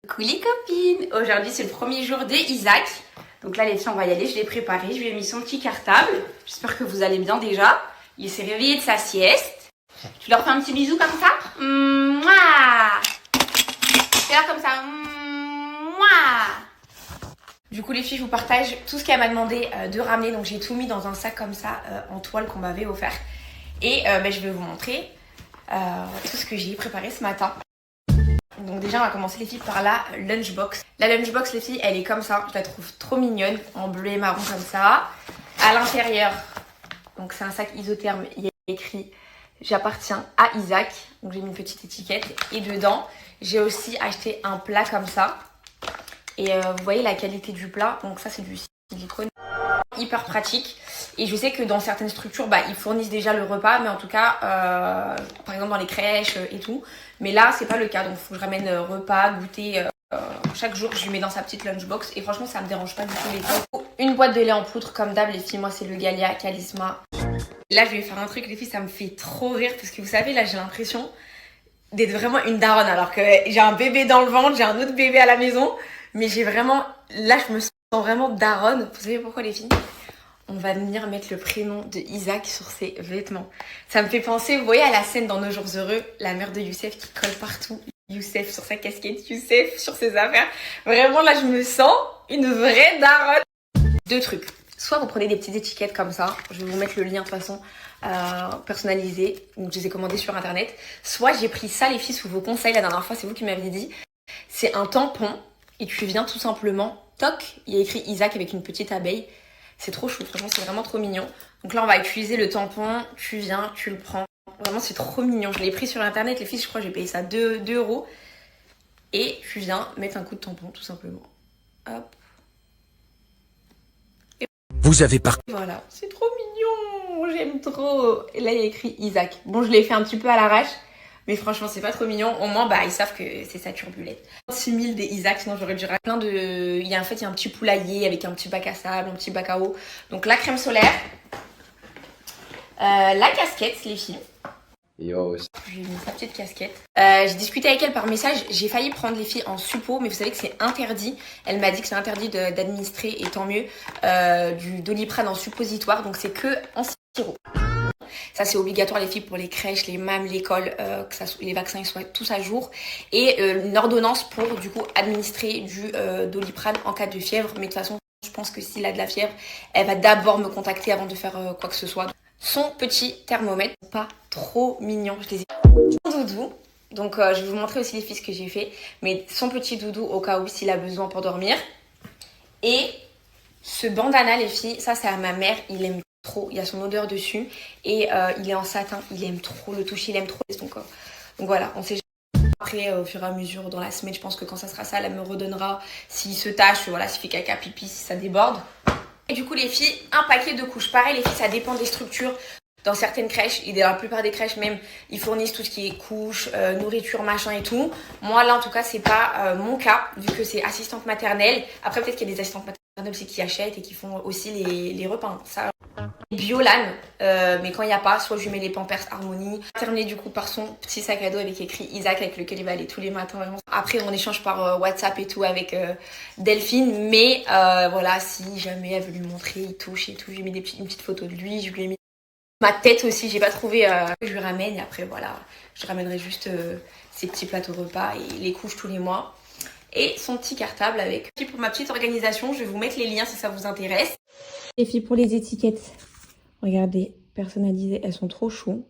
Coucou les copines! Aujourd'hui c'est le premier jour de Isaac. Donc là les filles on va y aller, je l'ai préparé, je lui ai mis son petit cartable. J'espère que vous allez bien déjà. Il s'est réveillé de sa sieste. Tu leur fais un petit bisou comme ça? Mouah! Fais-leur comme ça. Mouah! Du coup les filles je vous partage tout ce qu'elle m'a demandé de ramener. Donc j'ai tout mis dans un sac comme ça en toile qu'on m'avait offert. Et je vais vous montrer tout ce que j'ai préparé ce matin. Donc déjà on va commencer les filles par la lunchbox. La lunchbox les filles elle est comme ça, je la trouve trop mignonne, en bleu et marron comme ça. À l'intérieur, donc c'est un sac isotherme, il y a écrit j'appartiens à Isaac. Donc j'ai mis une petite étiquette et dedans j'ai aussi acheté un plat comme ça. Et vous voyez la qualité du plat, donc ça c'est du silicone. Hyper pratique et je sais que dans certaines structures ils fournissent déjà le repas, mais en tout cas par exemple dans les crèches et tout, mais là c'est pas le cas, donc il faut que je ramène repas, goûter chaque jour, je lui mets dans sa petite lunchbox et franchement ça me dérange pas du tout les filles. Une boîte de lait en poudre comme d'hab les filles, moi c'est le Galia Calisma. Là je vais faire un truc les filles, ça me fait trop rire parce que vous savez là j'ai l'impression d'être vraiment une daronne alors que j'ai un bébé dans le ventre, j'ai un autre bébé à la maison, mais j'ai vraiment, là je me sens vraiment daronne. Vous savez pourquoi les filles? On va venir mettre le prénom de Isaac sur ses vêtements. Ça me fait penser, vous voyez à la scène dans Nos Jours Heureux, la mère de Youssef qui colle partout. Youssef sur sa casquette, Youssef sur ses affaires. Vraiment là je me sens une vraie daronne. Deux trucs. Soit vous prenez des petites étiquettes comme ça, je vais vous mettre le lien de toute façon personnalisé, donc je les ai commandées sur internet. Soit j'ai pris ça les filles sous vos conseils, la dernière fois c'est vous qui m'aviez dit. C'est un tampon et tu viens tout simplement, toc, il y a écrit Isaac avec une petite abeille. C'est trop chou, franchement c'est vraiment trop mignon. Donc là on va utiliser le tampon, tu viens, tu le prends. Vraiment c'est trop mignon, je l'ai pris sur internet les filles, je crois que j'ai payé ça 2 €. Et tu viens mettre un coup de tampon tout simplement. Hop. Et vous avez par... voilà, c'est trop mignon, j'aime trop. Et là il y a écrit Isaac. Bon je l'ai fait un petit peu à l'arrache, mais franchement c'est pas trop mignon. Au moins ils savent que c'est sa turbulette. 6 000 des Isaac, sinon j'aurais dû raconter plein de... Il y a un petit poulailler avec un petit bac à sable, un petit bac à eau. Donc la crème solaire, la casquette les filles. Yo. J'ai mis sa petite casquette. J'ai discuté avec elle par message. J'ai failli prendre les filles en suppo, mais vous savez que c'est interdit. Elle m'a dit que c'est interdit d'administrer, et tant mieux, du Doliprane en suppositoire. Donc c'est que en sirop. Ça c'est obligatoire les filles pour les crèches, les MAM, l'école, que les vaccins ils soient tous à jour. Et une ordonnance pour du coup administrer du Doliprane en cas de fièvre. Mais de toute façon je pense que s'il a de la fièvre, elle va d'abord me contacter avant de faire quoi que ce soit. Son petit thermomètre, pas trop mignon, je les ai. Son doudou, donc je vais vous montrer aussi les filles ce que j'ai fait, mais son petit doudou au cas où s'il a besoin pour dormir. Et ce bandana les filles, ça c'est à ma mère, il aime trop, il y a son odeur dessus et il est en satin, il aime trop le toucher, il aime trop. Donc voilà, on sait jamais. Après au fur et à mesure dans la semaine, je pense que quand ça sera sale, elle me redonnera s'il se tâche, voilà, s'il fait caca, pipi, si ça déborde. Et du coup les filles, un paquet de couches. Pareil les filles, ça dépend des structures. Dans certaines crèches, et dans la plupart des crèches même, ils fournissent tout ce qui est couches, nourriture, machin et tout. Moi là en tout cas c'est pas mon cas, vu que c'est assistante maternelle. Après peut-être qu'il y a des assistantes maternelles aussi qui achètent et qui font aussi les repas. Hein. Ça. Biolan, mais quand il n'y a pas, soit je lui mets les Pampers Harmonie. Terminé du coup par son petit sac à dos avec écrit Isaac avec lequel il va aller tous les matins. Vraiment. Après on échange par WhatsApp et tout avec Delphine, mais voilà, si jamais elle veut lui montrer, il touche et tout, je lui ai mis une petite photo de lui, je lui ai mis ma tête aussi, j'ai pas trouvé, je lui ramène et après voilà, je ramènerai juste ses petits plateaux repas et les couches tous les mois. Et son petit cartable avec. Pour ma petite organisation, je vais vous mettre les liens si ça vous intéresse. Les filles pour les étiquettes, regardez, personnalisées, elles sont trop chou.